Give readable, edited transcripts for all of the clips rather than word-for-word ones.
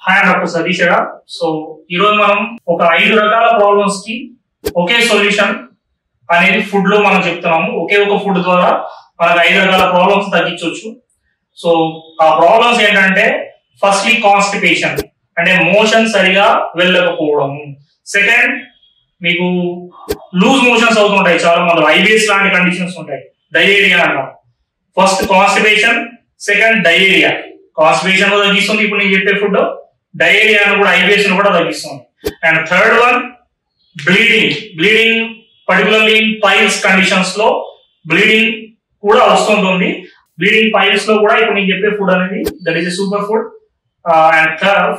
Hi doctor Satish. So ఈరోజు మనం ఒక 5 రకాల ప్రాబ్లమ్స్ కి ఒకే సొల్యూషన్ అనేది ఫుడ్ లో మనం చెప్తున్నాము. ఒకే ఒక ఫుడ్ ద్వారా మనకు 5 రకాల ప్రాబ్లమ్స్ తగ్గించవచ్చు. సో ఆ ప్రాబ్లమ్స్ ఏంటంటే ఫస్ట్లీ కాన్స్టిపేషన్ అంటే మోషన్ సరిగా వెళ్ళకపోవడము. సెకండ్ మీకు లూజ్ మోషన్స్ అవుతుంటాయి, చాలా మంది ఐబిఎస్ లాంటి కండిషన్స్ ఉంటాయి, డయేరియా అంటాం. First constipation, second diarrhoea. Constipation తగ్గిస్తుంది ఇప్పుడు నేను చెప్పే ఫుడ్, డయేరియాను కూడా ఐబిఎస్ ను కూడా తగ్గిస్తుంది. And third one bleeding particularly in piles conditions లో బ్లీడింగ్ కూడా వస్తుంటుంది. బ్లీడింగ్ పైల్స్ లో కూడా ఇప్పుడు నేను చెప్పే ఫుడ్ అనేది that is a super food. And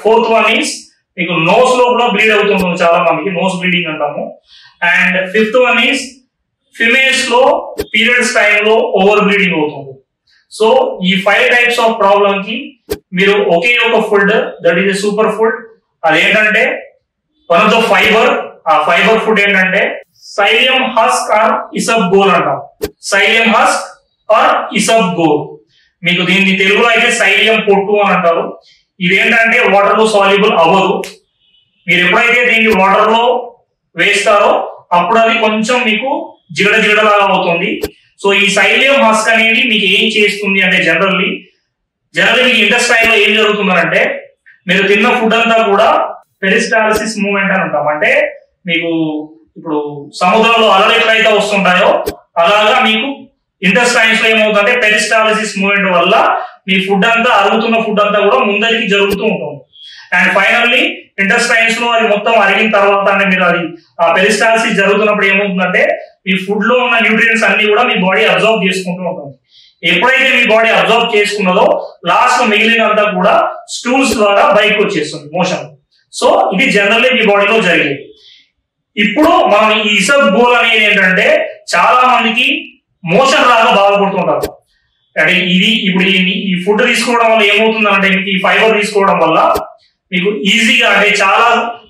fourth one is మీకు నోస్ లో కూడా బ్లీడ్ అవుతుంటుంది, చాలా మందికి నోస్ బ్లీడింగ్ అంటాము. And fifth one is females లో పీరియడ్స్ టైంలో ఓవర్ బ్లీడింగ్ అవుతుంది. సో ఈ 5 టైప్స్ ఆఫ్ ప్రాబ్లమ్ కి మీరు ఒకే ఒక food that is a super food. అదేంటంటే వన్ ఆఫ్ ద ఫైబర్. ఆ ఫైబర్ ఫుడ్ ఏంటంటే సైలియం హస్క్ ఆర్ ఇసబ్గోల్ అంటాం. Psyllium husk or isabgol. మీకు దీన్ని తెలుగులో అయితే సైలియం పొట్టు అని అంటారు. ఇదేంటంటే వాటర్ లో సాల్యుబుల్ అవ్వదు. మీరు ఎప్పుడైతే దీన్ని వాటర్ లో వేస్తారో అప్పుడు అది కొంచెం మీకు జిగడలాగా అవుతుంది. సో ఈ సైలియం హస్క్ అనేది మీకు ఏం చేస్తుంది అంటే జనరల్లీ మీకు ఇంటెస్టైన్ లో ఏం జరుగుతుందంటే మీరు తిన్న ఫుడ్ అంతా కూడా పెరిస్టాల్సిస్ మూవ్మెంట్ అని అంటాం. అంటే మీకు ఇప్పుడు సముద్రంలో అలలు ఎట్లయితే వస్తుంటాయో అలాగా మీకు ఇంటెస్టైన్స్ లో ఏమవుతుందంటే పెరిస్టాలసిస్ మూవ్మెంట్ వల్ల మీ ఫుడ్ అంతా అరుగుతున్న ఫుడ్ అంతా కూడా ముందరికి జరుగుతూ ఉంటుంది. అండ్ ఫైనల్లీ ఇంటెస్టైన్స్ లో అది మొత్తం అరిగిన తర్వాత అంటే మీరు అది ఆ పెరిస్టాలసిస్ జరుగుతున్నప్పుడు ఏమవుతుందంటే మీ ఫుడ్ లో ఉన్న న్యూట్రియన్స్ అన్ని కూడా మీ బాడీ అబ్జర్వ్ చేసుకుంటూ ఉంటుంది. ఎప్పుడైతే మీ బాడీ అబ్జర్వ్ చేసుకున్నదో లాస్ట్ మిగిలినంతా కూడా స్టూల్స్ ద్వారా బయటకు వచ్చేస్తుంది మోషన్. సో ఇది జనరల్లీ మీ బాడీలో జరిగేది. ఇప్పుడు మనం ఈ ఇసబ్గోల్ అనేది ఏంటంటే చాలా మందికి మోషన్ రాగా బాధపడుతుంటారు. అంటే ఇది ఇప్పుడు ఈ ఫుడ్ తీసుకోవడం వల్ల ఏమవుతుందంటే మీకు ఈ ఫైబర్ తీసుకోవడం వల్ల మీకు ఈజీగా అంటే చాలా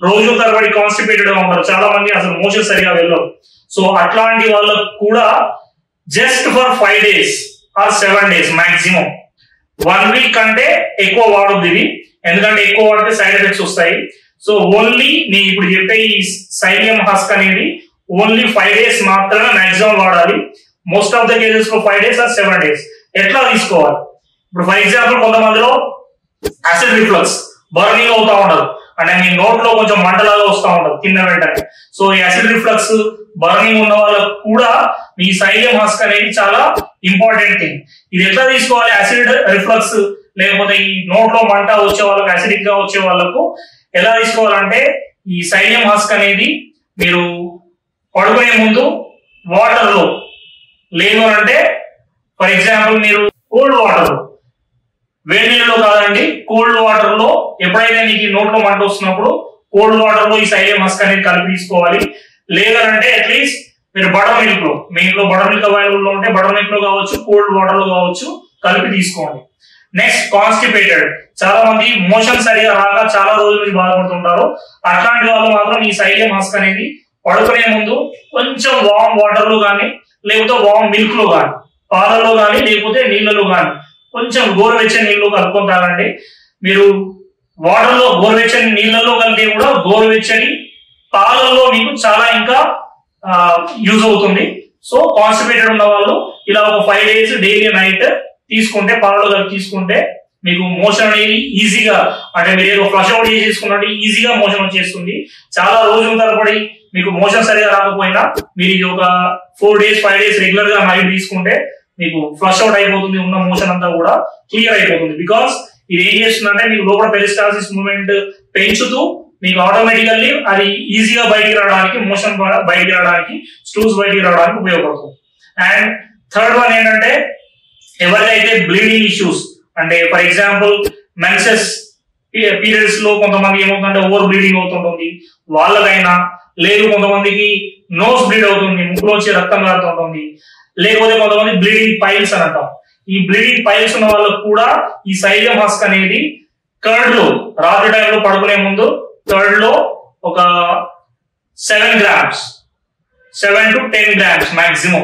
రోజుల తరబడి కాన్స్టిపేటెడ్ గా ఉంటారు చాలా మంది, అసలు మోషన్ సరిగా వెళ్ళరు. సో అట్లాంటి వాళ్ళకు కూడా just for 5 days or 7 days maximum 1 week కంటే ఎక్కువ వాడొద్దు ఇది, ఎందుకంటే ఎక్కువ వాడితే సైడ్ ఎఫెక్ట్స్ వస్తాయి. సో ఓన్లీ నేను ఇప్పుడు చెప్పే ఈ సైలియం హస్క్ అనేది ఓన్లీ 5 days మాత్రమే మాక్సిమం వాడాలి. మోస్ట్ ఆఫ్ ద కేసెస్ లో 5 days ఆర్ 7 days. ఎట్లా తీసుకోవాలి? ఇప్పుడు ఫర్ ఎగ్జాంపుల్ కొంతమందిలో యాసిడ్ రిఫ్లక్స్ బర్నింగ్ అవుతా ఉండదు, అంటే మీ నోట్ లో కొంచెం మంటలాగా వస్తూ ఉండదు తిన్న వెంటనే. సో ఈ యాసిడ్ రిఫ్లక్స్ బర్నింగ్ ఉన్న వాళ్ళకు కూడా మీ సైలియం హస్క్ అనేది చాలా ఇంపార్టెంట్ థింగ్. ఇది ఎట్లా తీసుకోవాలి? యాసిడ్ రిఫ్లక్స్ లేకపోతే ఈ నోట్ లో మంట వచ్చే వాళ్ళకు, యాసిడిక్ గా వచ్చే వాళ్ళకు ఎలా తీసుకోవాలంటే ఈ సైలియం హస్క్ అనేది మీరు పడుకునే ముందు వాటర్ లో లేదు అంటే ఫర్ ఎగ్జాంపుల్ మీరు కోల్డ్ వాటర్, వేడి నీళ్ళలో కాదండి, కోల్డ్ వాటర్ లో ఎప్పుడైతే మీకు నోట్లో మంట వస్తున్నప్పుడు కోల్డ్ వాటర్ లో ఈ సైలియం హస్క్ అనేది కలిపి తీసుకోవాలి. లేదంటే అట్లీస్ట్ మీరు బటర్ మిల్క్ లో, మీ ఇంట్లో బటర్ మిల్క్ అవైలబుల్ లో ఉంటే బటర్ మిల్క్ లో కావచ్చు, కోల్డ్ వాటర్ లో కావచ్చు, కలిపి తీసుకోండి. Next constipated. చాలా మంది మోషన్ సరిగా రాక చాలా రోజుల నుంచి బాధపడుతుంటారు. అట్లాంటి వాళ్ళు మాత్రం ఈ సైలియం హస్క్ అనేది పడుకునే ముందు కొంచెం వామ్ వాటర్ లో కానీ లేకపోతే వామ్ మిల్క్ లో కానీ, పాలలో కానీ లేకపోతే నీళ్ళలో కానీ కొంచెం గోరువెచ్చని నీళ్ళు కలుపుకొని తాగండి. మీరు వాటర్ లో గోరువెచ్చని నీళ్ళలో కలిపి కూడా గోరువెచ్చని పాలల్లో మీకు చాలా ఇంకా యూజ్ అవుతుంది. సో కాన్స్టిపేటెడ్ ఉన్న వాళ్ళు ఇలా ఒక 5 days డైలీ నైట్ తీసుకుంటే, పాలలో కలిపి తీసుకుంటే మీకు మోషన్ అనేది ఈజీగా, అంటే మీరు ఏదో ఫ్లష్ అవుట్ చేసుకున్నట్టు ఈజీగా మోషన్ వచ్చేస్తుంది. చాలా రోజుల తరబడి మీకు మోషన్ సరిగా రాకపోయినా మీరు ఇది ఒక 4 days 5 days రెగ్యులర్ గా నైట్ తీసుకుంటే మీకు ఫ్లష్ అవుట్ అయిపోతుంది, ఉన్న మోషన్ అంతా కూడా క్లియర్ అయిపోతుంది. బికాస్ ఇది ఏం చేస్తుందంటే మీకు లోపల పెరిస్టాలసిస్ మూవ్మెంట్ పెంచుతూ మీకు ఆటోమేటికల్లీ అది ఈజీగా బయటికి రావడానికి, మోషన్ బయటికి రావడానికి, స్టూల్స్ బయటికి రావడానికి ఉపయోగపడుతుంది. అండ్ థర్డ్ వన్ ఏంటంటే ఎవరికైతే బ్లీడింగ్ ఇష్యూస్, అంటే ఫర్ ఎగ్జాంపుల్ మెన్సెస్ పీరియడ్స్ లో కొంతమంది ఏమవుతుందంటే ఓవర్ బ్లీడింగ్ అవుతుంటుంది వాళ్ళకైనా, లేదు కొంతమందికి నోస్ బ్లీడ్ అవుతుంది, ముక్కులో వచ్చి రక్తం కారుతుంటుంది, లేకపోతే కొంతమంది బ్లీడింగ్ పైల్స్ అని అంటాం. ఈ బ్లీడింగ్ పైల్స్ ఉన్న వాళ్ళకు కూడా ఈ సైలియం హస్క్ అనేది కర్డ్ లో రాత్రి టైంలో పడుకునే ముందు కర్డ్ లో ఒక 7 grams 7 to 10 grams maximum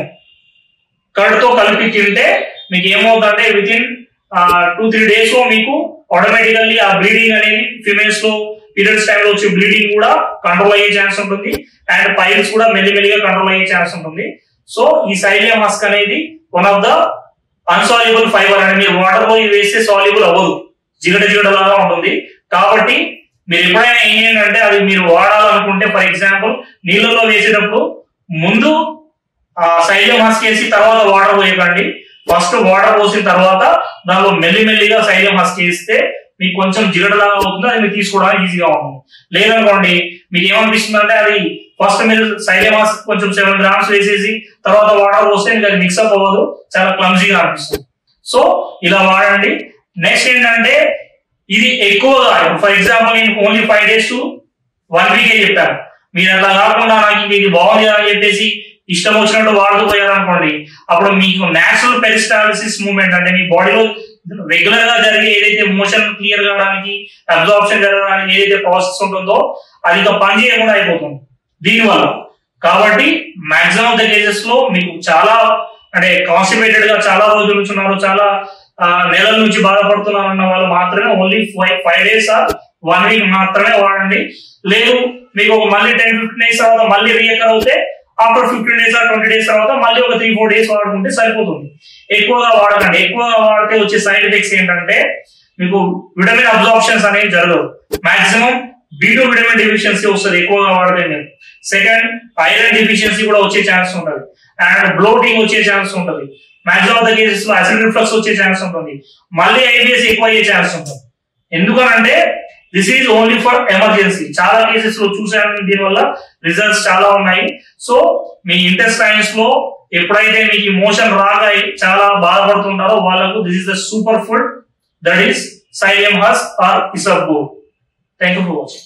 curd తో కలిపి తింటే మీకు ఏమవుతుందంటే విత్ ఇన్ 2-3 days లో మీకు ఆటోమేటికల్లీ ఆ బ్లీడింగ్ అనేది ఫిమేల్స్ లో పీరియడ్స్ టైంలో వచ్చే బ్లీడింగ్ కూడా కంట్రోల్ అయ్యే ఛాన్స్ ఉంటుంది అండ్ పైల్స్ కూడా మెల్లిమెల్లిగా కంట్రోల్ అయ్యే ఛాన్స్ ఉంటుంది. సో ఈ సైలియం హస్క్ అనేది one of the insoluble fibre అని మీరు వాటర్ లో వేస్తే సాల్యుబుల్ అవ్వదు, జిగటలాగా ఉంటుంది. కాబట్టి మీరు ఎప్పుడైనా ఏం చేయండి, అది మీరు వాడాలనుకుంటే ఫర్ ఎగ్జాంపుల్ నీళ్ళలో వేసేటప్పుడు ముందు సైలియం హస్క్ వేసి తర్వాత వాటర్ పోయకండి. ఫస్ట్ వాటర్ పోసిన తర్వాత దానిలో మెల్లిమెల్లిగా సైలియం హస్క్ వేస్తే మీకు కొంచెం జిగటలాగా అవుతుంది, అది మీరు తీసుకోవడానికి ఈజీగా ఉంటుంది. లేదనుకోండి మీకు ఏమనిపిస్తుంది అంటే అది ఫస్ట్ మీరు సైలియం హస్క్ కొంచెం 7 grams వేసేసి తర్వాత వాటర్ పోస్తే మీకు అది మిక్సప్ అవ్వదు, చాలా క్లమ్జీగా అనిపిస్తుంది. సో ఇలా వాడండి. నెక్స్ట్ ఏంటంటే ఇది ఎక్కువగా ఫర్ ఎగ్జాంపుల్ నేను ఓన్లీ 5 days to 1 week చెప్పాను. మీరు అట్లా కాకుండా నాకు ఇది బాగుంది అని చెప్పేసి ఇష్టం వచ్చినట్టు వాడుతూ పోయారనుకోండి, అప్పుడు మీకు నేచురల్ పెరిస్టాల్సిస్ మూవ్మెంట్ అంటే మీ బాడీలో రెగ్యులర్ గా జరిగే ఏదైతే మోషన్ క్లియర్ కావడానికి అబ్జార్ప్షన్ జరగడానికి ఏదైతే ప్రాసెస్ ఉంటుందో అది ఇక పని చేయకుండా అయిపోతుంది దీనివల్ల. కాబట్టి మాక్సిమం ఆఫ్ ద కేసెస్ లో మీకు చాలా అంటే కాన్స్టిపేటెడ్ గా చాలా రోజుల నుంచి ఉన్నారు, చాలా నెలల నుంచి బాధపడుతున్నారు అన్న వాళ్ళు మాత్రమే ఓన్లీ 5 days or 1 week మాత్రమే వాడండి. లేదు మీకు ఒక మళ్ళీ 10-15 days తర్వాత మళ్ళీ రీఎకర్ అవుతే ఆఫ్టర్ 15 days or 20 days తర్వాత మళ్ళీ ఒక 3-4 days వాడుకుంటే సరిపోతుంది. ఎక్కువగా వాడకండి. ఎక్కువగా వాడితే వచ్చే సైడ్ ఎఫెక్ట్స్ ఏంటంటే మీకు విటమిన్ అబ్జార్ప్షన్స్ అనేవి జరగవు. మాక్సిమం B2 విటమిన్ డెఫిషియన్సీ వస్తుంది ఎక్కువగా వాడితే. మీరు సెకండ్ ఐరన్ డెఫిషియన్సీ కూడా వచ్చే ఛాన్స్ ఉంటుంది అండ్ బ్లోటింగ్ వచ్చే ఛాన్స్ ఉంటుంది. మాక్సిమం ఆఫ్ ద కేసెస్ లో యాసిడ్ రిఫ్లక్స్ వచ్చే ఛాన్స్ ఉంటుంది. మళ్ళీ IBS ఎక్కువ అయ్యే ఛాన్స్ ఉంటుంది. ఎందుకనంటే this is only for emergency. చాలా కేసెస్ లో చూసాను, దీనివల్ల రిజల్ట్స్ చాలా ఉన్నాయి. సో మీ ఇంటెస్టైన్స్ లో ఎప్పుడైతే మీకు మోషన్ రాగా చాలా బాధపడుతుంటారో వాళ్ళకు this is the super food, that is psyllium husk or isabgol. Thank you for watching.